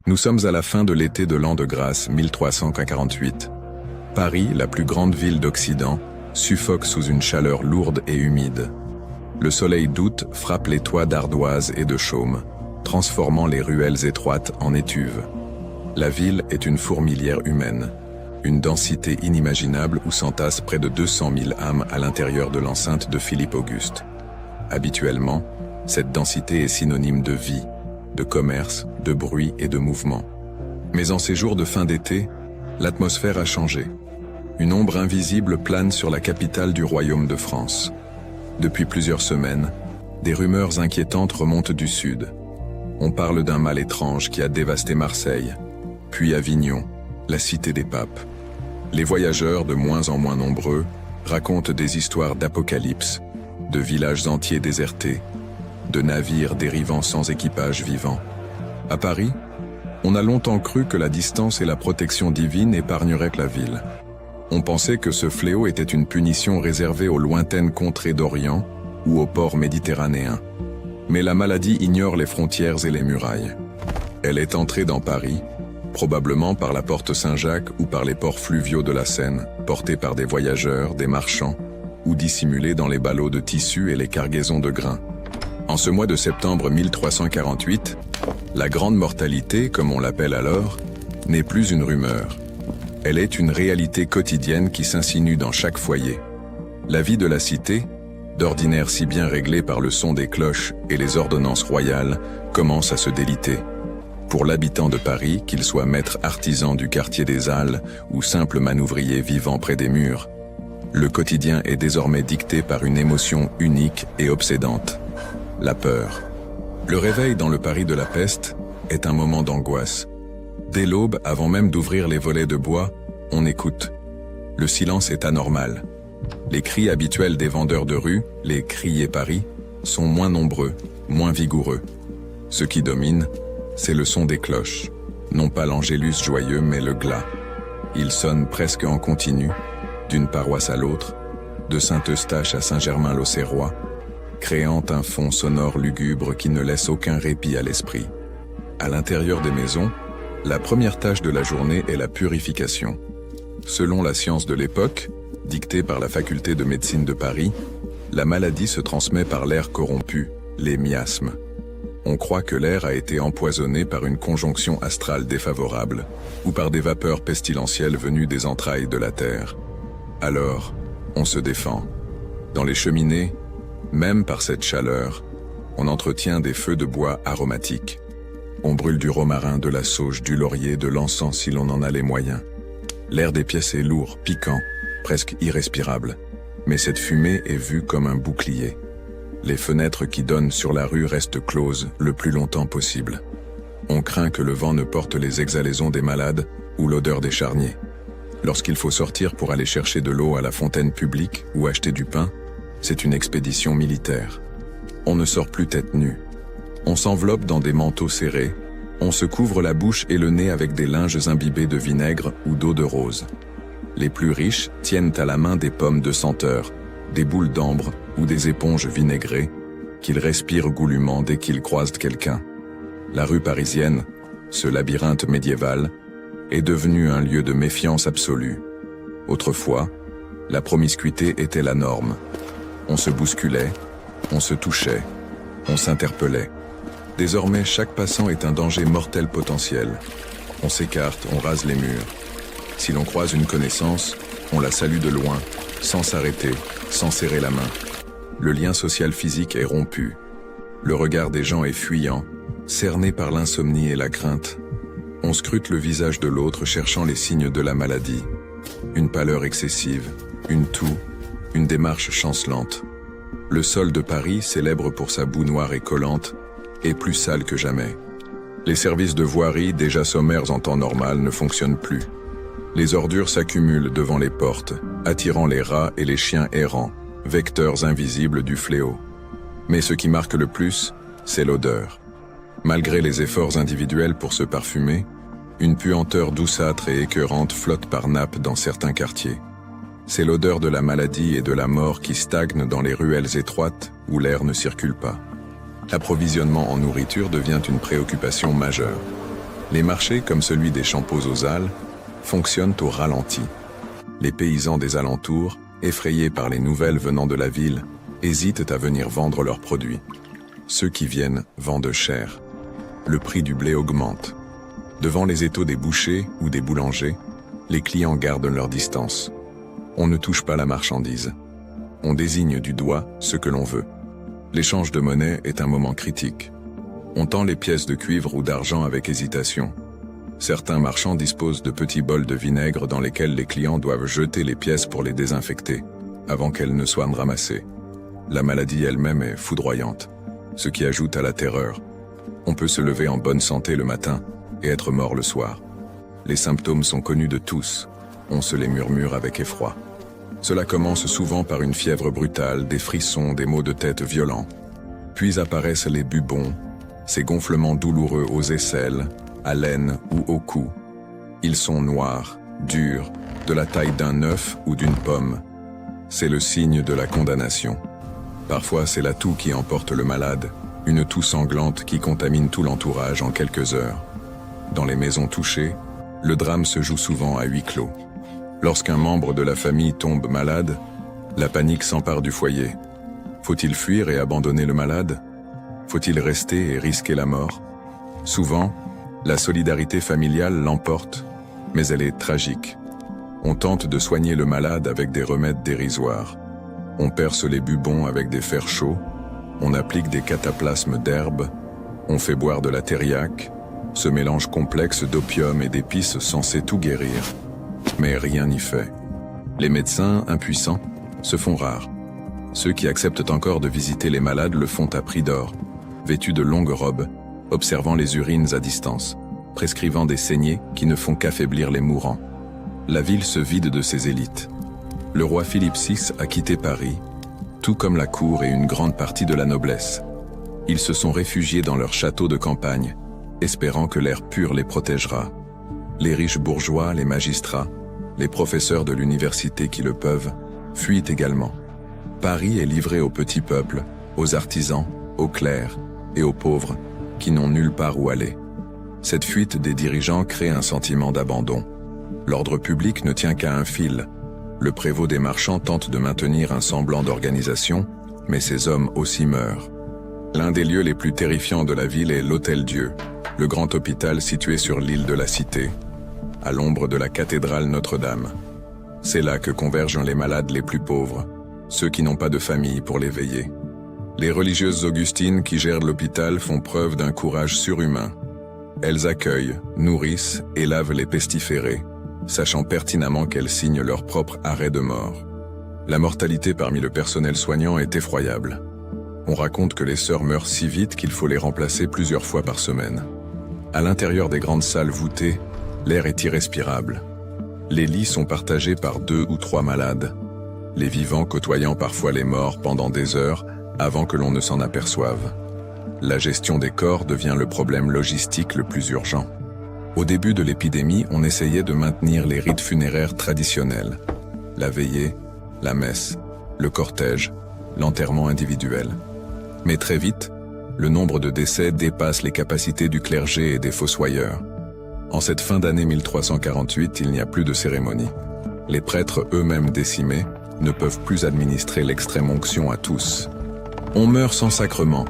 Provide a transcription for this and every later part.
Nous sommes à la fin de l'été de l'an de grâce 1348. Paris, la plus grande ville d'Occident, suffoque sous une chaleur lourde et humide. Le soleil d'août frappe les toits d'ardoise et de chaume, transformant les ruelles étroites en étuves. La ville est une fourmilière humaine, une densité inimaginable où s'entassent près de 200 000 âmes à l'intérieur de l'enceinte de Philippe Auguste. Habituellement, cette densité est synonyme de vie, de commerce, de bruit et de mouvement. Mais en ces jours de fin d'été, l'atmosphère a changé. Une ombre invisible plane sur la capitale du royaume de France. Depuis plusieurs semaines, des rumeurs inquiétantes remontent du sud. On parle d'un mal étrange qui a dévasté Marseille, puis Avignon, la cité des papes. Les voyageurs, de moins en moins nombreux, racontent des histoires d'apocalypse, de villages entiers désertés, de navires dérivant sans équipage vivant. À Paris, on a longtemps cru que la distance et la protection divine épargneraient la ville. On pensait que ce fléau était une punition réservée aux lointaines contrées d'Orient ou aux ports méditerranéens. Mais la maladie ignore les frontières et les murailles. Elle est entrée dans Paris, probablement par la porte Saint-Jacques ou par les ports fluviaux de la Seine, portés par des voyageurs, des marchands, ou dissimulés dans les ballots de tissus et les cargaisons de grains. En ce mois de septembre 1348, la grande mortalité, comme on l'appelle alors, n'est plus une rumeur. Elle est une réalité quotidienne qui s'insinue dans chaque foyer. La vie de la cité, d'ordinaire si bien réglée par le son des cloches et les ordonnances royales, commence à se déliter. Pour l'habitant de Paris, qu'il soit maître artisan du quartier des Halles ou simple manouvrier vivant près des murs, le quotidien est désormais dicté par une émotion unique et obsédante. La peur. Le réveil dans le Paris de la peste est un moment d'angoisse. Dès l'aube, avant même d'ouvrir les volets de bois, on écoute. Le silence est anormal. Les cris habituels des vendeurs de rue, les criers Paris, sont moins nombreux, moins vigoureux. Ce qui domine, c'est le son des cloches. Non pas l'angélus joyeux, mais le glas. Il sonne presque en continu, d'une paroisse à l'autre, de Saint-Eustache à Saint-Germain-l'Auxerrois, créant un fond sonore lugubre qui ne laisse aucun répit à l'esprit. À l'intérieur des maisons, la première tâche de la journée est la purification. Selon la science de l'époque, dictée par la faculté de médecine de Paris, la maladie se transmet par l'air corrompu, les miasmes. On croit que l'air a été empoisonné par une conjonction astrale défavorable, ou par des vapeurs pestilentielles venues des entrailles de la terre. Alors, on se défend. Dans les cheminées, même par cette chaleur, on entretient des feux de bois aromatiques. On brûle du romarin, de la sauge, du laurier, de l'encens si l'on en a les moyens. L'air des pièces est lourd, piquant, presque irrespirable. Mais cette fumée est vue comme un bouclier. Les fenêtres qui donnent sur la rue restent closes le plus longtemps possible. On craint que le vent ne porte les exhalaisons des malades ou l'odeur des charniers. Lorsqu'il faut sortir pour aller chercher de l'eau à la fontaine publique ou acheter du pain, c'est une expédition militaire. On ne sort plus tête nue. On s'enveloppe dans des manteaux serrés, on se couvre la bouche et le nez avec des linges imbibés de vinaigre ou d'eau de rose. Les plus riches tiennent à la main des pommes de senteur, des boules d'ambre ou des éponges vinaigrées, qu'ils respirent goulûment dès qu'ils croisent quelqu'un. La rue parisienne, ce labyrinthe médiéval, est devenue un lieu de méfiance absolue. Autrefois, la promiscuité était la norme. On se bousculait, on se touchait, on s'interpellait. Désormais, chaque passant est un danger mortel potentiel. On s'écarte, on rase les murs. Si l'on croise une connaissance, on la salue de loin, sans s'arrêter, sans serrer la main. Le lien social physique est rompu. Le regard des gens est fuyant, cerné par l'insomnie et la crainte. On scrute le visage de l'autre cherchant les signes de la maladie. Une pâleur excessive, une toux, une démarche chancelante. Le sol de Paris, célèbre pour sa boue noire et collante, est plus sale que jamais. Les services de voirie, déjà sommaires en temps normal, ne fonctionnent plus. Les ordures s'accumulent devant les portes, attirant les rats et les chiens errants, vecteurs invisibles du fléau. Mais ce qui marque le plus, c'est l'odeur. Malgré les efforts individuels pour se parfumer, une puanteur douceâtre et écœurante flotte par nappes dans certains quartiers. C'est l'odeur de la maladie et de la mort qui stagne dans les ruelles étroites où l'air ne circule pas. L'approvisionnement en nourriture devient une préoccupation majeure. Les marchés, comme celui des Champeaux aux Halles, fonctionnent au ralenti. Les paysans des alentours, effrayés par les nouvelles venant de la ville, hésitent à venir vendre leurs produits. Ceux qui viennent vendent cher. Le prix du blé augmente. Devant les étaux des bouchers ou des boulangers, les clients gardent leur distance. On ne touche pas la marchandise. On désigne du doigt ce que l'on veut. L'échange de monnaie est un moment critique. On tend les pièces de cuivre ou d'argent avec hésitation. Certains marchands disposent de petits bols de vinaigre dans lesquels les clients doivent jeter les pièces pour les désinfecter, avant qu'elles ne soient ramassées. La maladie elle-même est foudroyante, ce qui ajoute à la terreur. On peut se lever en bonne santé le matin et être mort le soir. Les symptômes sont connus de tous, on se les murmure avec effroi. Cela commence souvent par une fièvre brutale, des frissons, des maux de tête violents. Puis apparaissent les bubons, ces gonflements douloureux aux aisselles, à l'aine ou au cou. Ils sont noirs, durs, de la taille d'un œuf ou d'une pomme. C'est le signe de la condamnation. Parfois c'est la toux qui emporte le malade, une toux sanglante qui contamine tout l'entourage en quelques heures. Dans les maisons touchées, le drame se joue souvent à huis clos. Lorsqu'un membre de la famille tombe malade, la panique s'empare du foyer. Faut-il fuir et abandonner le malade? Faut-il rester et risquer la mort? Souvent, la solidarité familiale l'emporte, mais elle est tragique. On tente de soigner le malade avec des remèdes dérisoires. On perce les bubons avec des fers chauds, on applique des cataplasmes d'herbes, on fait boire de la thériaque, ce mélange complexe d'opium et d'épices censé tout guérir. Mais rien n'y fait. Les médecins, impuissants, se font rares. Ceux qui acceptent encore de visiter les malades le font à prix d'or, vêtus de longues robes, observant les urines à distance, prescrivant des saignées qui ne font qu'affaiblir les mourants. La ville se vide de ses élites. Le roi Philippe VI a quitté Paris, tout comme la cour et une grande partie de la noblesse. Ils se sont réfugiés dans leurs châteaux de campagne, espérant que l'air pur les protégera. Les riches bourgeois, les magistrats, les professeurs de l'université qui le peuvent, fuient également. Paris est livré au petit peuple, aux artisans, aux clercs et aux pauvres, qui n'ont nulle part où aller. Cette fuite des dirigeants crée un sentiment d'abandon. L'ordre public ne tient qu'à un fil. Le prévôt des marchands tente de maintenir un semblant d'organisation, mais ces hommes aussi meurent. L'un des lieux les plus terrifiants de la ville est l'Hôtel-Dieu, le grand hôpital situé sur l'île de la Cité, à l'ombre de la cathédrale Notre-Dame. C'est là que convergent les malades les plus pauvres, ceux qui n'ont pas de famille pour les veiller. Les religieuses augustines qui gèrent l'hôpital font preuve d'un courage surhumain. Elles accueillent, nourrissent et lavent les pestiférés, sachant pertinemment qu'elles signent leur propre arrêt de mort. La mortalité parmi le personnel soignant est effroyable. On raconte que les sœurs meurent si vite qu'il faut les remplacer plusieurs fois par semaine. À l'intérieur des grandes salles voûtées, l'air est irrespirable. Les lits sont partagés par 2 ou 3 malades, les vivants côtoyant parfois les morts pendant des heures avant que l'on ne s'en aperçoive. La gestion des corps devient le problème logistique le plus urgent. Au début de l'épidémie, on essayait de maintenir les rites funéraires traditionnels. La veillée, la messe, le cortège, l'enterrement individuel. Mais très vite, le nombre de décès dépasse les capacités du clergé et des fossoyeurs. En cette fin d'année 1348, il n'y a plus de cérémonie. Les prêtres eux-mêmes décimés ne peuvent plus administrer l'extrême onction à tous. On meurt sans sacrement,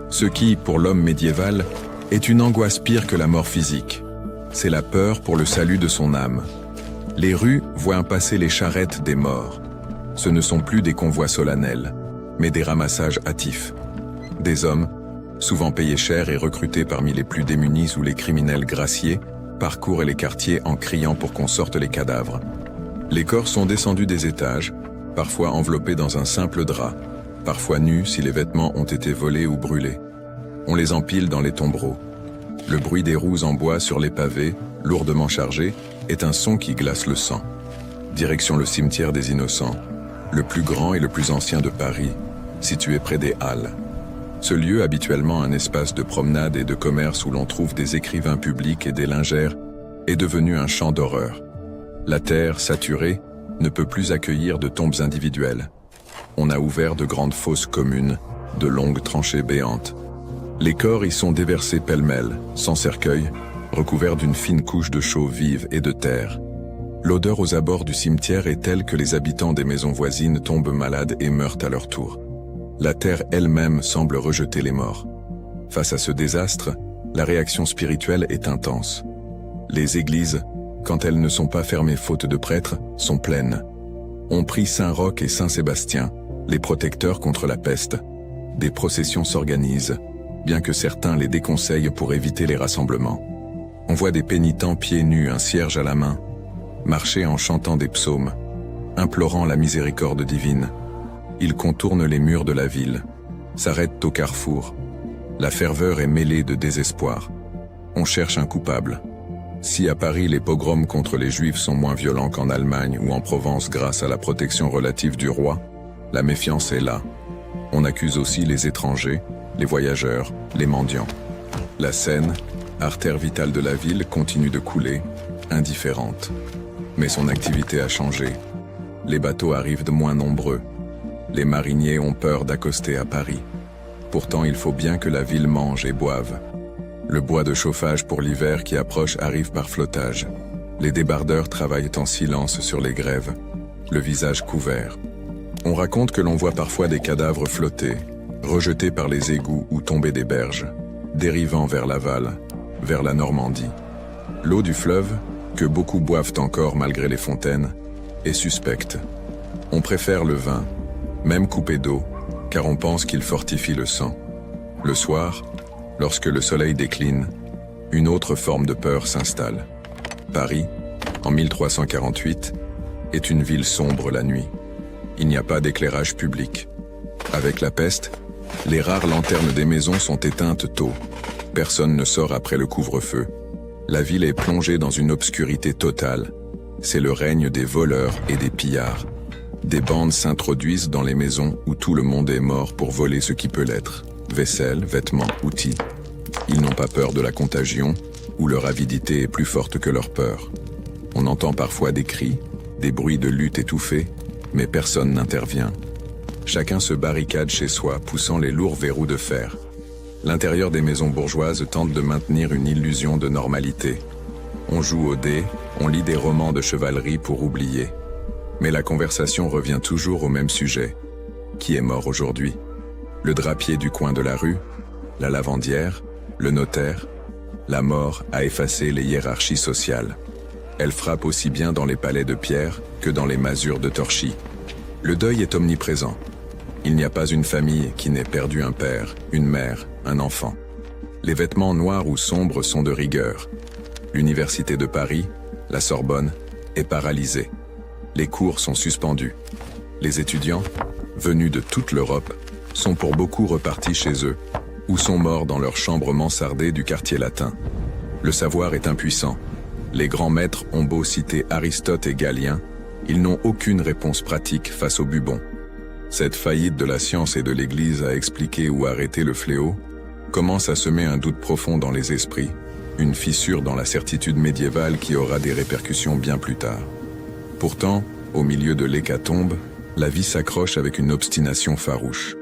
ce qui, pour l'homme médiéval, est une angoisse pire que la mort physique. C'est la peur pour le salut de son âme. Les rues voient passer les charrettes des morts. Ce ne sont plus des convois solennels, mais des ramassages hâtifs. Des hommes, souvent payés cher et recrutés parmi les plus démunis ou les criminels graciés, parcourent les quartiers en criant pour qu'on sorte les cadavres. Les corps sont descendus des étages, parfois enveloppés dans un simple drap, parfois nus si les vêtements ont été volés ou brûlés. On les empile dans les tombereaux. Le bruit des roues en bois sur les pavés, lourdement chargés, est un son qui glace le sang. Direction le cimetière des Innocents, le plus grand et le plus ancien de Paris, situé près des Halles. Ce lieu, habituellement un espace de promenade et de commerce où l'on trouve des écrivains publics et des lingères, est devenu un champ d'horreur. La terre, saturée, ne peut plus accueillir de tombes individuelles. On a ouvert de grandes fosses communes, de longues tranchées béantes. Les corps y sont déversés pêle-mêle, sans cercueil, recouvert d'une fine couche de chaux vive et de terre. L'odeur aux abords du cimetière est telle que les habitants des maisons voisines tombent malades et meurent à leur tour. La terre elle-même semble rejeter les morts. Face à ce désastre, la réaction spirituelle est intense. Les églises, quand elles ne sont pas fermées faute de prêtres, sont pleines. On prie Saint-Roch et Saint-Sébastien, les protecteurs contre la peste. Des processions s'organisent, bien que certains les déconseillent pour éviter les rassemblements. On voit des pénitents pieds nus, un cierge à la main, marcher en chantant des psaumes, implorant la miséricorde divine. Ils contournent les murs de la ville, s'arrêtent au carrefour. La ferveur est mêlée de désespoir. On cherche un coupable. Si à Paris les pogroms contre les Juifs sont moins violents qu'en Allemagne ou en Provence grâce à la protection relative du roi, la méfiance est là. On accuse aussi les étrangers, les voyageurs, les mendiants. La Seine, artère vitale de la ville, continue de couler, indifférente. Mais son activité a changé. Les bateaux arrivent de moins nombreux. Les mariniers ont peur d'accoster à Paris. Pourtant, il faut bien que la ville mange et boive. Le bois de chauffage pour l'hiver qui approche arrive par flottage. Les débardeurs travaillent en silence sur les grèves, le visage couvert. On raconte que l'on voit parfois des cadavres flotter, rejetés par les égouts ou tomber des berges, dérivant vers l'aval, vers la Normandie. L'eau du fleuve, que beaucoup boivent encore malgré les fontaines, est suspecte. On préfère le vin, même coupé d'eau, car on pense qu'il fortifie le sang. Le soir, lorsque le soleil décline, une autre forme de peur s'installe. Paris, en 1348, est une ville sombre la nuit. Il n'y a pas d'éclairage public. Avec la peste, les rares lanternes des maisons sont éteintes tôt. Personne ne sort après le couvre-feu. La ville est plongée dans une obscurité totale. C'est le règne des voleurs et des pillards. Des bandes s'introduisent dans les maisons où tout le monde est mort pour voler ce qui peut l'être. Vaisselle, vêtements, outils. Ils n'ont pas peur de la contagion, ou leur avidité est plus forte que leur peur. On entend parfois des cris, des bruits de lutte étouffés, mais personne n'intervient. Chacun se barricade chez soi, poussant les lourds verrous de fer. L'intérieur des maisons bourgeoises tente de maintenir une illusion de normalité. On joue aux dés, on lit des romans de chevalerie pour oublier. Mais la conversation revient toujours au même sujet. Qui est mort aujourd'hui? Le drapier du coin de la rue? La lavandière? Le notaire? La mort a effacé les hiérarchies sociales. Elle frappe aussi bien dans les palais de pierre que dans les masures de torchis. Le deuil est omniprésent. Il n'y a pas une famille qui n'ait perdu un père, une mère, un enfant. Les vêtements noirs ou sombres sont de rigueur. L'université de Paris, la Sorbonne, est paralysée. Les cours sont suspendus. Les étudiants, venus de toute l'Europe, sont pour beaucoup repartis chez eux, ou sont morts dans leur chambre mansardée du quartier latin. Le savoir est impuissant. Les grands maîtres ont beau citer Aristote et Galien, ils n'ont aucune réponse pratique face au bubon. Cette faillite de la science et de l'Église à expliquer ou arrêter le fléau commence à semer un doute profond dans les esprits, une fissure dans la certitude médiévale qui aura des répercussions bien plus tard. Pourtant, au milieu de l'hécatombe, la vie s'accroche avec une obstination farouche.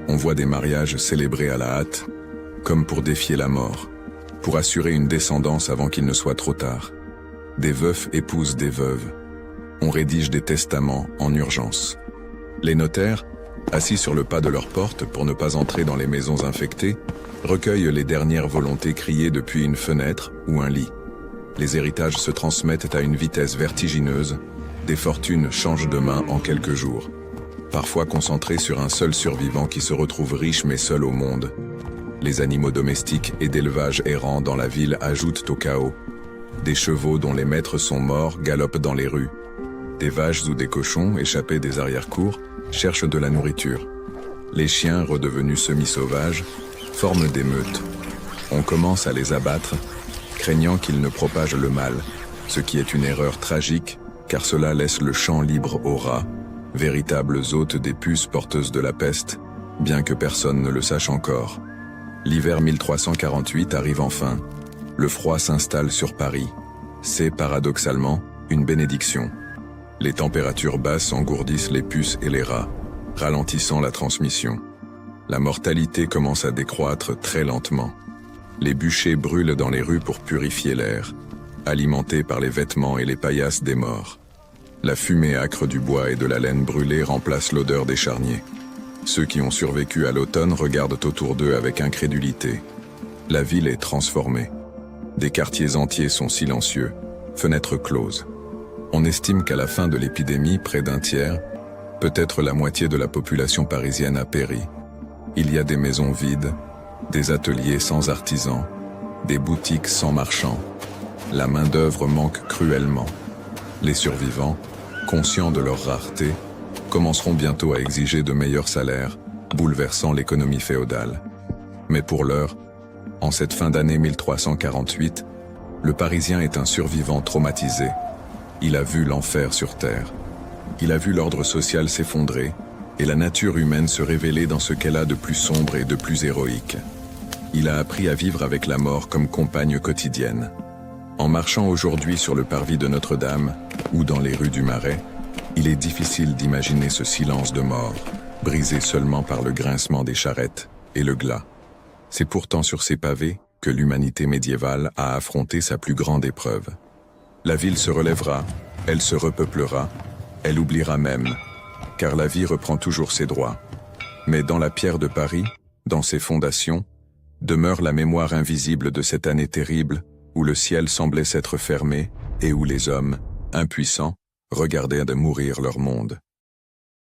On voit des mariages célébrés à la hâte, comme pour défier la mort, pour assurer une descendance avant qu'il ne soit trop tard. Des veufs épousent des veuves. On rédige des testaments en urgence. Les notaires, assis sur le pas de leur porte pour ne pas entrer dans les maisons infectées, recueillent les dernières volontés criées depuis une fenêtre ou un lit. Les héritages se transmettent à une vitesse vertigineuse, des fortunes changent de main en quelques jours. Parfois concentrées sur un seul survivant qui se retrouve riche mais seul au monde. Les animaux domestiques et d'élevage errants dans la ville ajoutent au chaos. Des chevaux dont les maîtres sont morts galopent dans les rues. Des vaches ou des cochons, échappés des arrière-cours, cherchent de la nourriture. Les chiens, redevenus semi-sauvages, forment des meutes. On commence à les abattre, craignant qu'ils ne propagent le mal, ce qui est une erreur tragique, car cela laisse le champ libre aux rats, véritables hôtes des puces porteuses de la peste, bien que personne ne le sache encore. L'hiver 1348 arrive enfin. Le froid s'installe sur Paris. C'est, paradoxalement, une bénédiction. Les températures basses engourdissent les puces et les rats, ralentissant la transmission. La mortalité commence à décroître très lentement. Les bûchers brûlent dans les rues pour purifier l'air, alimentés par les vêtements et les paillasses des morts. La fumée âcre du bois et de la laine brûlée remplace l'odeur des charniers. Ceux qui ont survécu à l'automne regardent autour d'eux avec incrédulité. La ville est transformée. Des quartiers entiers sont silencieux, fenêtres closes. On estime qu'à la fin de l'épidémie, près d'un tiers, peut-être la moitié de la population parisienne a péri. Il y a des maisons vides, des ateliers sans artisans, des boutiques sans marchands. La main-d'œuvre manque cruellement. Les survivants, conscients de leur rareté, commenceront bientôt à exiger de meilleurs salaires, bouleversant l'économie féodale. Mais pour l'heure, en cette fin d'année 1348, le Parisien est un survivant traumatisé. Il a vu l'enfer sur terre. Il a vu l'ordre social s'effondrer et la nature humaine se révéler dans ce qu'elle a de plus sombre et de plus héroïque. Il a appris à vivre avec la mort comme compagne quotidienne. En marchant aujourd'hui sur le parvis de Notre-Dame ou dans les rues du Marais, il est difficile d'imaginer ce silence de mort, brisé seulement par le grincement des charrettes et le glas. C'est pourtant sur ces pavés que l'humanité médiévale a affronté sa plus grande épreuve. La ville se relèvera, elle se repeuplera, elle oubliera même, car la vie reprend toujours ses droits. Mais dans la pierre de Paris, dans ses fondations, demeure la mémoire invisible de cette année terrible où le ciel semblait s'être fermé et où les hommes, impuissants, regardaient de mourir leur monde.